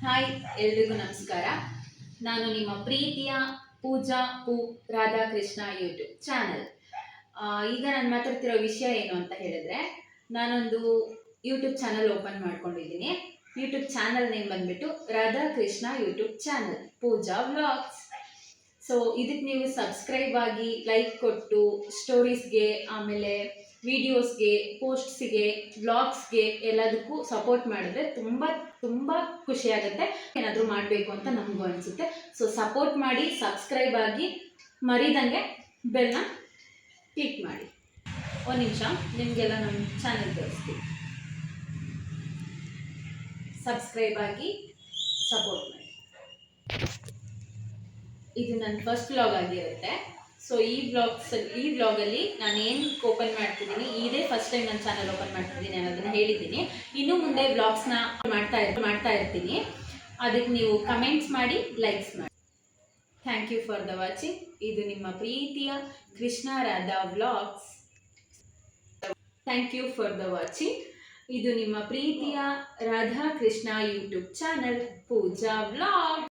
Hi, ಎಲ್ರಿಗೂ ನಮಸ್ಕಾರ. ನಾನು ನಿಮ್ಮ ಪ್ರೀತಿಯ ಪೂಜಾ ಪೂ ರಾಧಾಕೃಷ್ಣ ಯೂಟ್ಯೂಬ್ ಚಾನಲ್. ಈಗ ನಾನು ಮಾತಾಡ್ತಿರೋ ವಿಷಯ ಏನು ಅಂತ ಹೇಳಿದ್ರೆ, ನಾನೊಂದು ಯೂಟ್ಯೂಬ್ ಚಾನಲ್ ಓಪನ್ ಮಾಡ್ಕೊಂಡಿದ್ದೀನಿ. ಯೂಟ್ಯೂಬ್ ಚಾನಲ್ ನೇಮ್ ಬಂದ್ಬಿಟ್ಟು ರಾಧಾಕೃಷ್ಣ ಯೂಟ್ಯೂಬ್ ಚಾನಲ್ ಪೂಜಾ ವ್ಲಾಗ್ಸ್. ಸೊ ಇದಕ್ಕೆ ನೀವು ಸಬ್ಸ್ಕ್ರೈಬ್ ಆಗಿ ಲೈಕ್ ಕೊಟ್ಟು ಸ್ಟೋರೀಸ್ಗೆ, ಆಮೇಲೆ ವಿಡಿಯೋಸ್ಗೆ, ಪೋಸ್ಟ್ಸಿಗೆ, ವ್ಲಾಗ್ಸ್ಗೆ ಎಲ್ಲದಕ್ಕೂ ಸಪೋರ್ಟ್ ಮಾಡಿದ್ರೆ ತುಂಬ ತುಂಬ ಖುಷಿಯಾಗುತ್ತೆ. ಏನಾದರೂ ಮಾಡಬೇಕು ಅಂತ ನಮಗೂ ಅನಿಸುತ್ತೆ. ಸೊ ಸಪೋರ್ಟ್ ಮಾಡಿ, ಸಬ್ಸ್ಕ್ರೈಬ್ ಆಗಿ, ಮರಿದಂಗೆ ಬೆಲ್ನ ಕ್ಲಿಕ್ ಮಾಡಿ. ಒಂದು ನಿಮಿಷ ನಿಮಗೆಲ್ಲ ನಮ್ಮ ಚಾನಲ್ ತೋರಿಸ್ತೀವಿ. ಸಬ್ಸ್ಕ್ರೈಬ್ ಆಗಿ ಸಪೋರ್ಟ್ ಮಾಡಿ. ಇದು ನನ್ನ ಫಸ್ಟ್ ವ್ಲಾಗ್ ಆಗಿರುತ್ತೆ. ಸೊ ಈ ವ್ಲಾಗಲ್ಲಿ ನಾನು ಏನು ಓಪನ್ ಮಾಡ್ತಿದ್ದೀನಿ, ಇದೇ ಫಸ್ಟ್ ಟೈಮ್ ನನ್ನ ಚಾನಲ್ ಓಪನ್ ಮಾಡ್ತಿದ್ದೀನಿ ಅನ್ನೋದನ್ನು ಹೇಳಿದ್ದೀನಿ. ಇನ್ನು ಮುಂದೆ ವ್ಲಾಗ್ಸ್ನ ಮಾಡ್ತಾ ಇರ್ತೀನಿ. ಅದಕ್ಕೆ ನೀವು ಕಮೆಂಟ್ಸ್ ಮಾಡಿ, ಲೈಕ್ಸ್ ಮಾಡಿ. Thank you for the watching. ಇದು ನಿಮ್ಮ ಪ್ರೀತಿಯ Krishna Radha vlogs. Thank you for the watching. ಇದು ನಿಮ್ಮ ಪ್ರೀತಿಯ Radha Krishna YouTube channel Pooja vlog.